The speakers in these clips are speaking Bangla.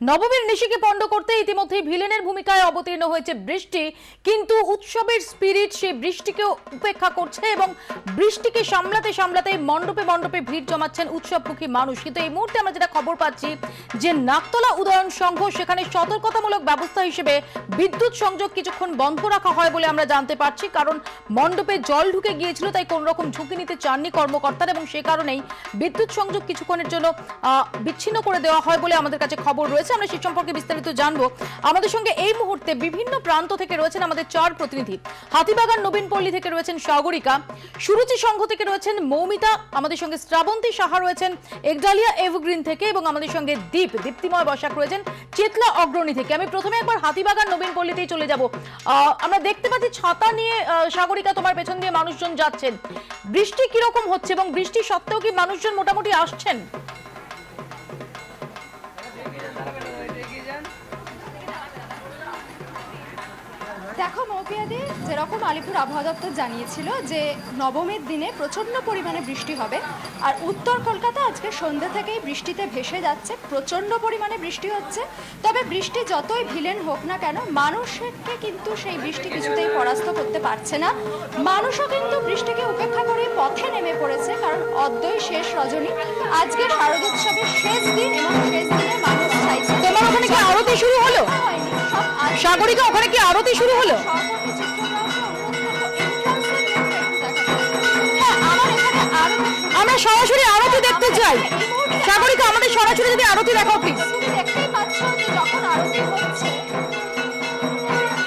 নবমীর নিশিকে পণ্ড করতে ইতিমধ্যে ভিলেনের ভূমিকায় অবতীর্ণ হয়েছে বৃষ্টি, কিন্তু উৎসবের স্পিরিট সেই বৃষ্টিকে উপেক্ষা করছে এবং বৃষ্টিকে সামলাতে সামলাতে মণ্ডপে মণ্ডপে ভিড় জমাচ্ছেন উৎসবমুখী মানুষ। কিন্তু এই মুহূর্তে আমরা যেটা খবর পাচ্ছি যে নাকতলা উদয়ন সংঘ সেখানে সতর্কতামূলক ব্যবস্থা হিসেবে বিদ্যুৎ সংযোগ কিছুক্ষণ বন্ধ রাখা হয় বলে আমরা জানতে পারছি, কারণ মণ্ডপে জল ঢুকে গিয়েছিল, তাই কোন রকম ঝুঁকি নিতে চাননি কর্মকর্তারা এবং সে কারণেই বিদ্যুৎ সংযোগ কিছুক্ষণের জন্য বিচ্ছিন্ন করে দেওয়া হয় বলে আমাদের কাছে খবর রয়েছে। আমরা সেই সম্পর্কে বিস্তারিত জানবো। আমাদের সঙ্গে এই মুহূর্তে বিভিন্ন প্রান্ত থেকে রয়েছেন আমাদের চার প্রতিনিধি। হাতিবাগান নবীনপল্লী থেকে রয়েছেন সাগরিকা, সুরুচি সংঘ থেকে রয়েছেন মৌমিতা, আমাদের সঙ্গে শ্রাবন্তী সাহা রয়েছেন একডালিয়া এভারগ্রিন থেকে এবং আমাদের সঙ্গে দীপ্তিময় বসাক রয়েছেন চেতলা অগ্রণী থেকে। আমি প্রথমে একবার হাতিবাগান নবীনপল্লীতেই চলে যাব। আমরা দেখতে পাচ্ছি ছাতা নিয়ে সাগরিকা তোমার পেছন দিয়ে মানুষজন যাচ্ছেন। বৃষ্টি কিরকম হচ্ছে এবং বৃষ্টি সত্ত্বেও কি মানুষজন মোটামুটি আসছেন? দেখো মৌপিয়াদি, যেরকম আলিপুর আবহাওয়া দপ্তর জানিয়েছিল যে নবমীর দিনে প্রচণ্ড পরিমাণে বৃষ্টি হবে, আর উত্তর কলকাতা আজকে সন্ধ্যে থেকেই বৃষ্টিতে ভেসে যাচ্ছে, প্রচণ্ড পরিমাণে বৃষ্টি হচ্ছে। তবে বৃষ্টি যতই ভিলেন হোক না কেন, মানুষকে কিন্তু সেই বৃষ্টি কিছুতেই পরাস্ত করতে পারছে না। মানুষও কিন্তু বৃষ্টিকে উপেক্ষা করে পথে নেমে পড়েছে, কারণ অদ্যই শেষ রজনী, আজকে শারদোৎসবের শেষ দিন এবং শেষ দিনে মানুষ চাইছে। তোমার ওখানে কি আরতি শুরু হলো? সাগরিকা, ওখানে কি আরতি শুরু হলো? আমরা সরাসরি আরতি দেখতে চাই। সাগরিকা, আমাদের সরাসরি যদি আরতি দেখাও প্লিজ। দেখতেই পাচ্ছ যে যখন আরতি হচ্ছে,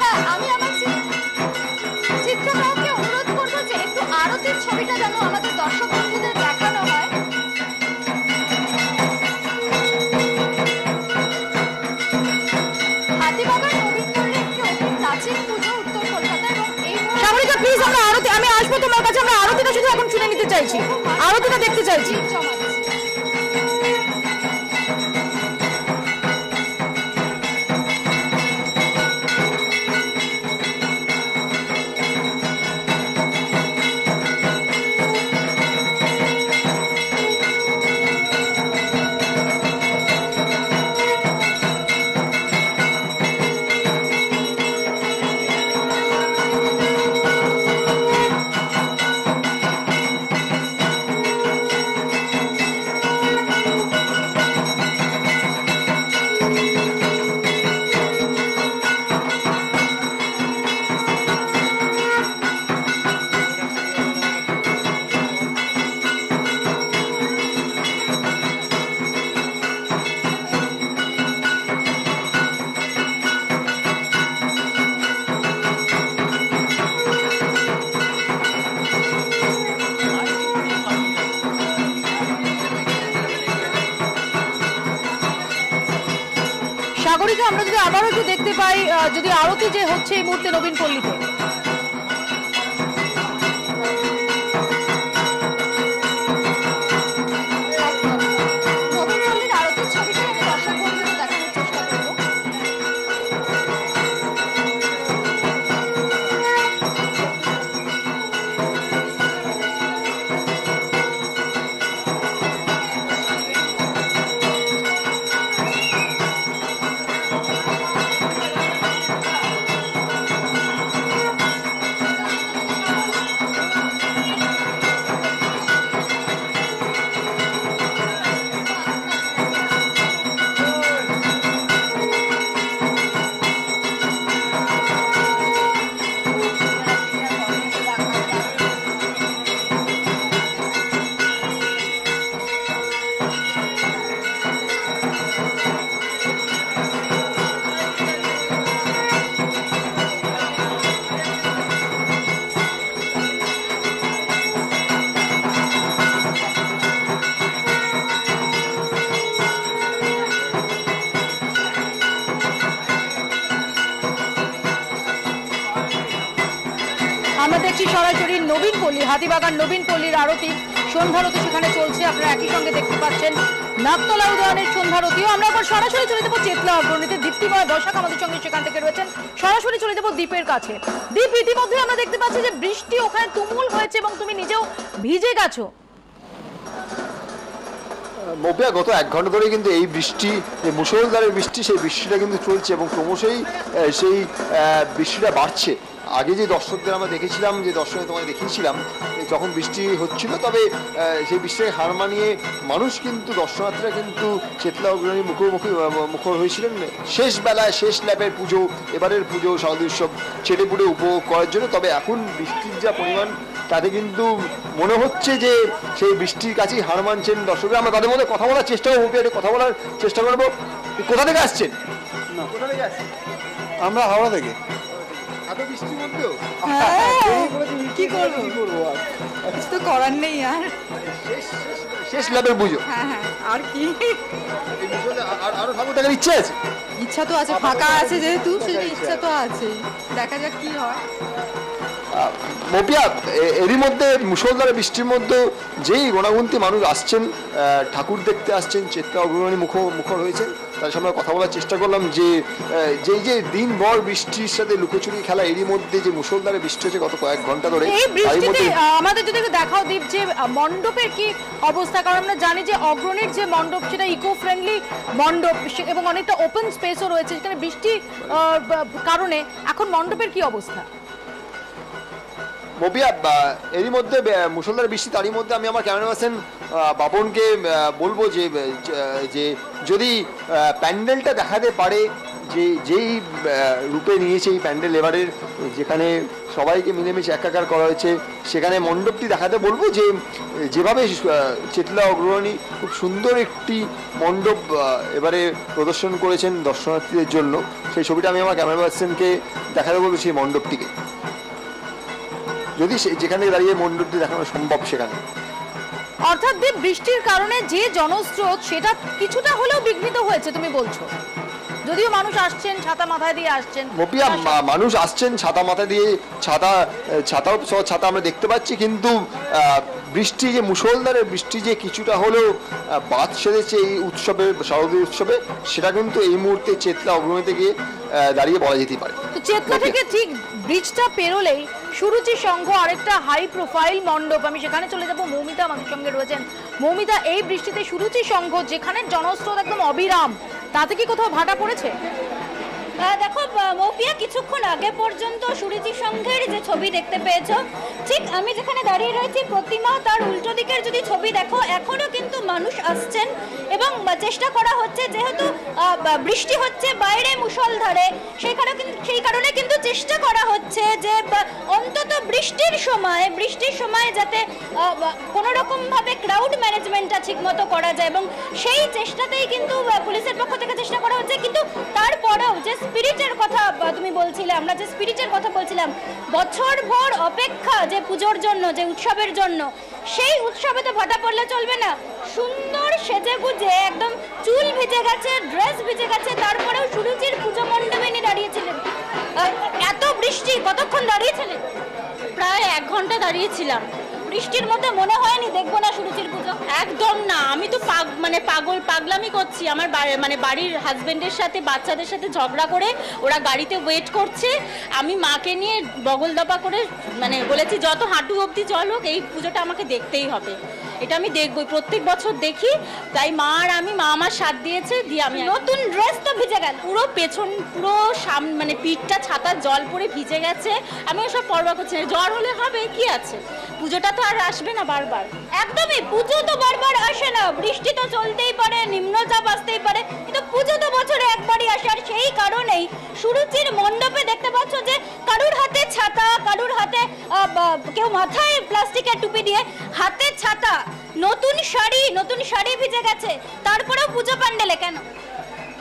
হ্যাঁ, আমি আমার চিত্রগ্রাহককে অনুরোধ করবো যে একটু আরতির ছবিটা যেন আমাদের দর্শক বন্ধুদের দেখানো হয়। হাতিবাগান নবীনপল্লী একটি অতি প্রাচীন পুজো উত্তর কলকাতা এবং এই সাগরিকা প্লিজ, আমরা আরতি, আমি আসবো তোমার কাছে, আমরা আরতিটা শুধু এখন শুনে নিতে চাইছি, আরতিটা দেখতে চাইছি। সাগরিকা, আমরা যদি আবারও একটু দেখতে পাই যদি আরতি যে হচ্ছে এই মুহূর্তে নবীনপল্লীতে। নবীনপল্লীর আরতির ছবিটা আমি দর্শক বন্ধুদের দেখানোর চেষ্টা করবো। আমরা দেখছি সরাসরি নবীনপল্লী, হাতিবাগান নবীনপল্লীর আরতি, সন্ধ্যারতি সেখানে চলছে। আপনারা একই সঙ্গে দেখতে পাচ্ছেন নাকতলা উদয়নের সন্ধ্যারতিও। আমরা আবার সরাসরি চলে যাবো চেতলা অগ্রণীতে। দীপ্তিময় বসাক আমাদের সঙ্গে সেখান থেকে রয়েছেন। সরাসরি চলে যাবো দ্বীপের কাছে। দ্বীপ, ইতিমধ্যে আমরা দেখতে পাচ্ছি যে বৃষ্টি ওখানে তুমুল হয়েছে এবং তুমি নিজেও ভিজে গেছো। মৌপিয়া গত 1 ঘন্টা ধরে কিন্তু এই বৃষ্টি, যে মুষলধারে বৃষ্টি, সেই বৃষ্টিটা কিন্তু চলছে এবং ক্রমশই সেই বৃষ্টিটা বাড়ছে। আগে যে দর্শকদের আমরা দেখেছিলাম, যে দর্শনে তোমায় দেখিয়েছিলাম যখন বৃষ্টি হচ্ছিল, তবে সেই বৃষ্টিকে হার মানিয়ে মানুষ কিন্তু, দর্শনার্থীরা কিন্তু চেতলা অগ্রণী মুখর হয়েছিলেন শেষ বেলায়, শেষ ল্যাপের পুজো, এবারের পুজো শারদীয় উৎসব চেটেপুটে উপভোগ করার জন্য। তবে এখন বৃষ্টির যা পরিমাণ, তাতে কিন্তু মনে হচ্ছে যে সেই বৃষ্টির কাছেই হার মানছেন দর্শকরা। আমরা তাদের মধ্যে কথা বলার চেষ্টা করবো, কথা বলার চেষ্টা করবো। কোথা থেকে আসছেন? কোথা থেকে আসছেন? আমরা হাওড়া থেকে। এত বৃষ্টির মধ্যেও কি করবো, কিছু তো করার নেই আর। শেষ ল্যাপের পুজো, হ্যাঁ আর কি, আরো ঠাকুর দেখার ইচ্ছে আছে? ইচ্ছা তো আছে, ফাঁকা আছে যেহেতু, সেটা ইচ্ছা তো আছে, দেখা যাক কি হয়। মৌপিয়া, এরই মধ্যে মুষলধারে বৃষ্টির মধ্যে যেই গোনাগুন্তি মানুষ আসছেন, ঠাকুর দেখতে আসছেন, চেতলা অগ্রণী মুখর হয়েছেন, তার সামনে কথা বলার চেষ্টা করলাম যে যে দিনভর বৃষ্টির সাথে লুকোচুরি খেলা, এরই মধ্যে যে মুষলধারে বৃষ্টি হচ্ছে গত কয়েক ঘন্টা ধরে, এই বৃষ্টিতে আমাদের যদি দেখাও দীপ, যে মণ্ডপের কি অবস্থা? কারণ আমরা জানি যে অগ্রণীর যে মণ্ডপ, সেটা ইকো ফ্রেন্ডলি মণ্ডপ এবং অনেকটা ওপেন স্পেসও রয়েছে, সেখানে বৃষ্টির কারণে এখন মণ্ডপের কি অবস্থা? মৌপিয়া, এরই মধ্যে মুষলধারে বৃষ্টি, তারই মধ্যে আমি আমার ক্যামেরা পার্সন বাবনকে বলবো যে যদি প্যান্ডেলটা দেখাতে পারে, যেই রূপে নিয়েছে এই প্যান্ডেল এবারের, যেখানে সবাইকে মিলেমিশে একাকার করা হয়েছে, সেখানে মণ্ডপটি দেখাতে বলবো। যেভাবে চেতলা অগ্রণী খুব সুন্দর একটি মণ্ডপ এবারে প্রদর্শন করেছেন দর্শনার্থীদের জন্য, সেই ছবিটা আমি আমার ক্যামেরা পার্সনকে দেখাতে বলবো, সেই মণ্ডপটিকে, যদি যেখানে দাঁড়িয়ে মণ্ডপটি দেখানো সম্ভব সেখানে। অর্থাৎ বৃষ্টির কারণে যে জনস্রোত, সেটা কিছুটা হলেও বিঘ্নিত হয়েছে তুমি বলছো, যদিও মানুষ আসছেন ছাতা মাথায় দিয়ে আসছেন। মৌপিয়া, মানুষ আসছেন ছাতা মাথায় দিয়ে, ছাতা আমরা দেখতে পাচ্ছি, কিন্তু বৃষ্টি, যে মুষলধারে বৃষ্টি যে কিছুটা হলেও বাদ সেরেছে এই উৎসবে, শারদীয় উৎসবে, সেটা কিন্তু এই মুহূর্তে চেতলা অগ্রণী থেকে দাঁড়িয়ে বলা যেতে পারে। তো চেতলা থেকে ঠিক ব্রিজটা পেরোলেই সুরুচি সংঘ, আরেকটা হাই প্রোফাইল মণ্ডপ, আমি সেখানে চলে যাব। মৌমিতা আমাদের সঙ্গে রয়েছেন। মৌমিতা, এই বৃষ্টিতে সুরুচি সংঘ, যেখানে জনস্রোত একদম অবিরাম, তাতে কি কোথাও ভাটা পড়েছে? দেখো মৌপিয়া, কিছুক্ষণ আগে পর্যন্ত সুরুচি সংঘের যে ছবি দেখতে পেয়েছো, ঠিক আমি যেখানে দাঁড়িয়ে রয়েছি প্রতিমা, তার উল্টো দিকের যদি ছবি দেখো, এখনো কিন্তু মানুষ আসছেন এবং চেষ্টা করা হচ্ছে, যেহেতু বৃষ্টি হচ্ছে বাইরে মুষলধারে, সেই কারণে কিন্তু চেষ্টা করা হচ্ছে যে অন্তত বৃষ্টির সময় যাতে কোনো রকম ভাবে ক্রাউড ম্যানেজমেন্টটা ঠিক মতো করা যায়, এবং সেই চেষ্টাতেই কিন্তু পুলিশের পক্ষ থেকে চেষ্টা করা হচ্ছে। কিন্তু তারপরেও যে স্পিরিটের কথা তুমি বলছিলে, আমরা যে স্পিরিটের কথা বলছিলাম, বছরভর অপেক্ষা যে পুজোর জন্য, যে উৎসবের জন্য, সেই উৎসবে তো ভাটা পড়লে চলবে না। সুন্দর সেজে গুজে একদম চুল ভিজে গেছে, ড্রেস ভিজে গেছে, তারপরেও সুরুচির পুজো মণ্ডপে নিয়ে দাঁড়িয়েছিলেন। এত বৃষ্টি, কতক্ষণ দাঁড়িয়েছিলেন? প্রায় 1 ঘন্টা দাঁড়িয়েছিলাম। বৃষ্টির মধ্যে মনে হয়নি দেখবো না সুরুচির পুজো? একদম না, আমি তো পাগলামি করছি। আমার বাড়ির হাজবেন্ডের সাথে, বাচ্চাদের সাথে ঝগড়া করে ওরা গাড়িতে ওয়েট করছে, আমি মাকে নিয়ে বগল দাপা করে বলেছি যত হাঁটু অবধি জল হোক, এই পুজোটা আমাকে দেখতেই হবে, এটা আমি দেখবই, প্রত্যেক বছর দেখি। তাই মা আমার সাথ দিয়েছে, দিয়ে আমি নতুন ড্রেস তো ভিজে গেল, পুরো পেছন, পুরো সামনে পিঠটা ছাতার জল পরে ভিজে গেছে। আমি ওসব পরোয়া করছি না, জ্বর হলে হবে, কি আছে, পুজোটা তো আর আসবে না বারবার। একদমই, পুজো তো বারবার আসে না, বৃষ্টি তো চলতেই পারে, নিম্নচাপ আসতেই পারে, কিন্তু পুজো তো বছরে একবারই আসে। আর সেই কারণেই সুরুচির মণ্ডপে দেখতে পাচ্ছ যে কারুর হাতে ছাতা, কারুর হাতে কেউ মাথায় প্লাস্টিকের টুপি দিয়ে, হাতে ছাতা, নতুন শাড়ি ভিজে গেছে, তারপরেও পুজো প্যান্ডেলে কেন?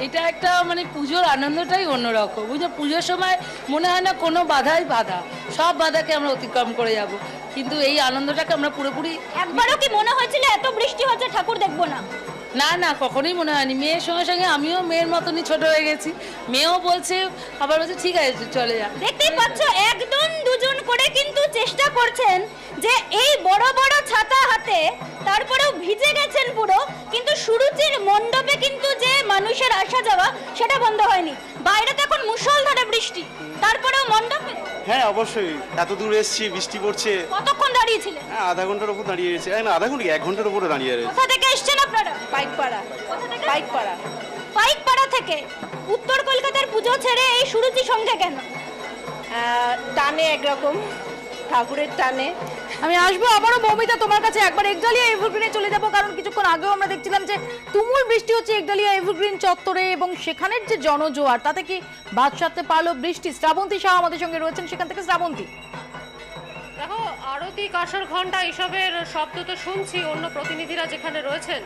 এটা একটা পুজোর আনন্দটাই অন্যরকম। বুঝলো, পুজোর সময় মনে হয় না কোনো বাধাই বাধা, সব বাধাকে আমরা অতিক্রম করে যাব, কিন্তু এই আনন্দটাকে আমরা পুরোপুরি। একবারও কি মনে হয়েছিল এত বৃষ্টি হচ্ছে ঠাকুর দেখবো না? না না, কখনোই মনে হয়নি। মেয়ের সঙ্গে সঙ্গে আমিও মেয়ের মতনই ছোট হয়ে গেছি, মেয়েও বলছে, আবার বলছে ঠিক আছে চলে যা। দেখতেই পাচ্ছ একজন দুজন করে কিন্তু চেষ্টা করছেন যে এই বড় বড় ছাতা হাতে, তারপরেও ভিজে গেছেন পুরো, কিন্তু সুরুচির মণ্ডপে কিন্তু যে মানুষের আসা যাওয়া সেটা বন্ধ হয়নি। বাইরে তো এখন মুষলধারে বৃষ্টি, তারপরেও মণ্ডপে। হ্যাঁ অবশ্যই, এত দূর এসেছি, বৃষ্টি পড়ছে। কতক্ষণ দাঁড়িয়েছিলেন? হ্যাঁ, আধা ঘন্টার উপর দাঁড়িয়ে রয়েছে। না, আধা ঘন্টা, 1 ঘন্টার উপরে দাঁড়িয়ে রয়েছে। কোথা থেকে এসেছেন আপনারা? পাইকপাড়া। কোথা থেকে? পাইকপাড়া। পাইকপাড়া থেকে। উত্তর কলকাতার পুজো ছেড়ে এই সুরুচি সঙ্গে কেন? টানে একরকম, ঠাকুরের টানে। আমি আসবো আবারও মৌমিতা তোমার কাছে, একবার একডালিয়া এভারগ্রিনে চলে যাব, কারণ কিছুক্ষণ আগেও আমরা দেখছিলাম যে তুমুল বৃষ্টি হচ্ছে একডালিয়া এভারগ্রিন চত্বরে, এবং সেখানের যে জনজোয়ার তাতে কি বাদ সাধতে পারলো বৃষ্টি? শ্রাবন্তী শাহ আমাদের সঙ্গে রয়েছেন সেখান থেকে। শ্রাবন্তী, দেখো, আরতি, কাঁসর ঘন্টা এসবের শব্দ তো শুনছি, অন্য প্রতিনিধিরা যেখানে রয়েছেন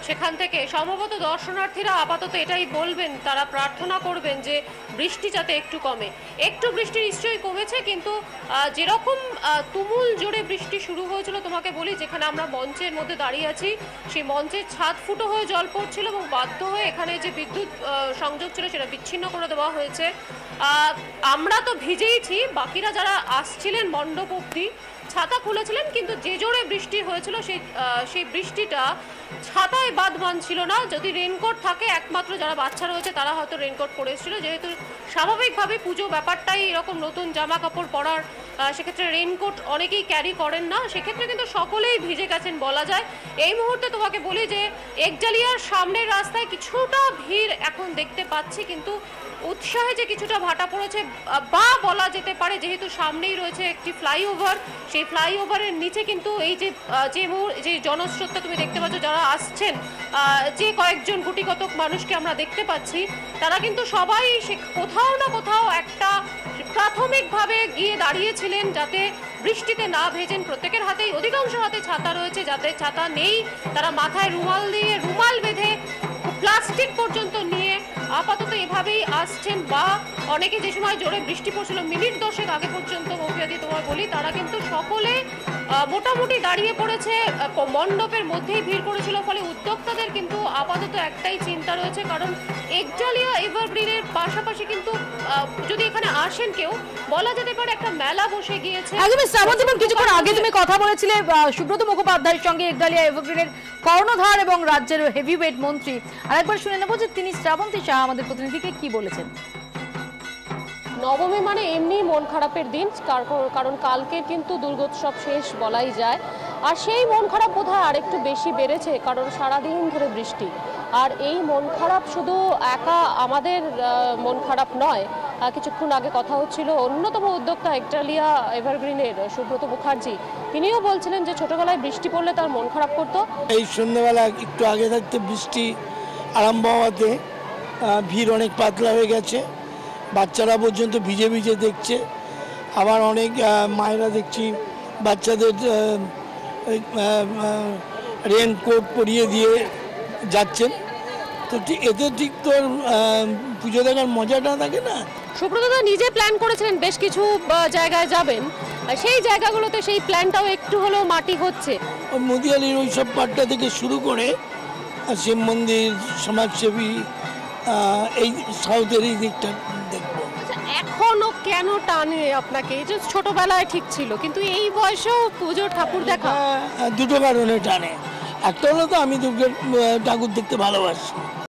সেখান থেকে সম্ভবত দর্শনার্থীরা আপাতত এটাই বলবেন, তারা প্রার্থনা করবেন যে বৃষ্টি যাতে একটু কমে। একটু বৃষ্টি নিশ্চয়ই কমেছে, কিন্তু যেরকম তুমুল জোরে বৃষ্টি শুরু হয়েছিল, তোমাকে বলি যেখানে আমরা মঞ্চের মধ্যে দাঁড়িয়ে আছি সেই মঞ্চের ছাদ ফুটো হয়ে জল পড়ছিল এবং বাধ্য হয়ে এখানে যে বিদ্যুৎ সংযোগ ছিল সেটা বিচ্ছিন্ন করে দেওয়া হয়েছে। আমরা তো ভিজেইছি, বাকিরা যারা আসছিলেন মণ্ডপ অবধি ছাতা খুলেছিলেন, কিন্তু যে জোরে বৃষ্টি হয়েছিল সেই বৃষ্টিটা ছাতায় বাদ মানছিল না। যদি রেনকোট থাকে, একমাত্র যারা বাচ্চা রয়েছে তারা হয়তো রেনকোট পরে এসেছিল, যেহেতু স্বাভাবিকভাবে পুজো ব্যাপারটাই এরকম, নতুন জামা কাপড় পরার সেক্ষেত্রে রেনকোট অনেকেই ক্যারি করেন না, সেক্ষেত্রে কিন্তু সকলেই ভিজে গেছেন বলা যায়। এই মুহূর্তে তোমাকে বলি যে একডালিয়ার সামনের রাস্তায় কিছুটা ভিড় এখন দেখতে পাচ্ছি, কিন্তু উৎসাহে যে কিছুটা ভাটা পড়েছে বা বলা যেতে পারে, যেহেতু সামনেই রয়েছে একটি ফ্লাইওভার, সেই ফ্লাইওভারের নিচে কিন্তু এই যে জনস্রোতটা তুমি দেখতে পাচ্ছ, যারা আসছেন, যে কয়েকজন গুটিকতক মানুষকে আমরা দেখতে পাচ্ছি, তারা কিন্তু সবাই কোথাও না কোথাও একটা প্রাথমিকভাবে গিয়ে দাঁড়িয়েছিলেন যাতে বৃষ্টিতে না ভেজেন। প্রত্যেকের হাতেই, অধিকাংশ হাতে ছাতা রয়েছে, যাতে ছাতা নেই তারা মাথায় রুমাল বেঁধে প্লাস্টিক পর্যন্ত নিয়ে আপাতত এভাবেই আসছেন, বা অনেকে যে সময় জোরে বৃষ্টি পড়ছিল মিনিট 10 আগে পর্যন্ত, মৌপিয়াদি তোমায় বলি, তারা কিন্তু সকলে মোটামুটি দাঁড়িয়ে পড়েছে, মণ্ডপের মধ্যেই ভিড় করেছিল। ফলে উদ্যোক্তাদের কিন্তু আপাতত একটাই চিন্তা রয়েছে, কারণ একডালিয়া এভারগ্রিনের পাশাপাশি কিন্তু যদি এখানে আসেন কেউ, বলা যেতে পারে একটা মেলা বসে গিয়েছে। কিছুক্ষণ আগে তুমি কথা বলেছিলে সুব্রত মুখোপাধ্যায়ের সঙ্গে, একডালিয়া এভারগ্রিনের কর্ণধার এবং রাজ্যের হেভিওয়েট মন্ত্রী। আরেকবার শুনে নেবো যে তিনি, শ্রাবন্তী শাহ আমাদের প্রতিনিধিকে, কি বলেছেন। নবমী মানে এমনি মন খারাপের দিন, কারণ কালকে কিন্তু দুর্গোৎসব শেষ বলাই যায়, আর সেই মন খারাপ বোধহয় আরেকটু বেশি বেড়েছে, কারণ সারাদিন ধরে বৃষ্টি। আর এই মন খারাপ শুধু একা আমাদের মন খারাপ নয়, কিছুক্ষণ আগে কথা হচ্ছিল অন্যতম উদ্যোক্তা একডালিয়া এভারগ্রিনের সুব্রত মুখার্জি, তিনিও বলছিলেন যে ছোটবেলায় বৃষ্টি পড়লে তার মন খারাপ করতো। এই সন্ধ্যাবেলা একটু আগে থাকতে বৃষ্টি আরম্ভ হওয়াতে ভিড় অনেক পাতলা হয়ে গেছে, বাচ্চারা পর্যন্ত ভিজে ভিজে দেখছে, আবার অনেক মায়েরা দেখছি বাচ্চাদের রেনকোট পরিয়ে দিয়ে যাচ্ছেন। তো এতে ঠিক তো পুজো দেখার মজাটা থাকে না। সুব্রতদা নিজে প্ল্যান করেছিলেন বেশ কিছু জায়গায় যাবেন, সেই জায়গাগুলোতে সেই প্ল্যানটাও একটু হলেও মাটি হচ্ছে। ওই মদিয়ালির ওই সব পাটটা থেকে শুরু করে শিব মন্দির, সমাজসেবী, এই সাউথের এই দিকটা দেখবো। এখনো কেন টানে আপনাকে? এই যে ছোটবেলায় ঠিক ছিল, কিন্তু এই বয়সেও পুজোর ঠাকুর দেখা? দুটো কারণে টানে। একটা হলো তো আমি দুর্গা ঠাকুর দেখতে ভালোবাসি,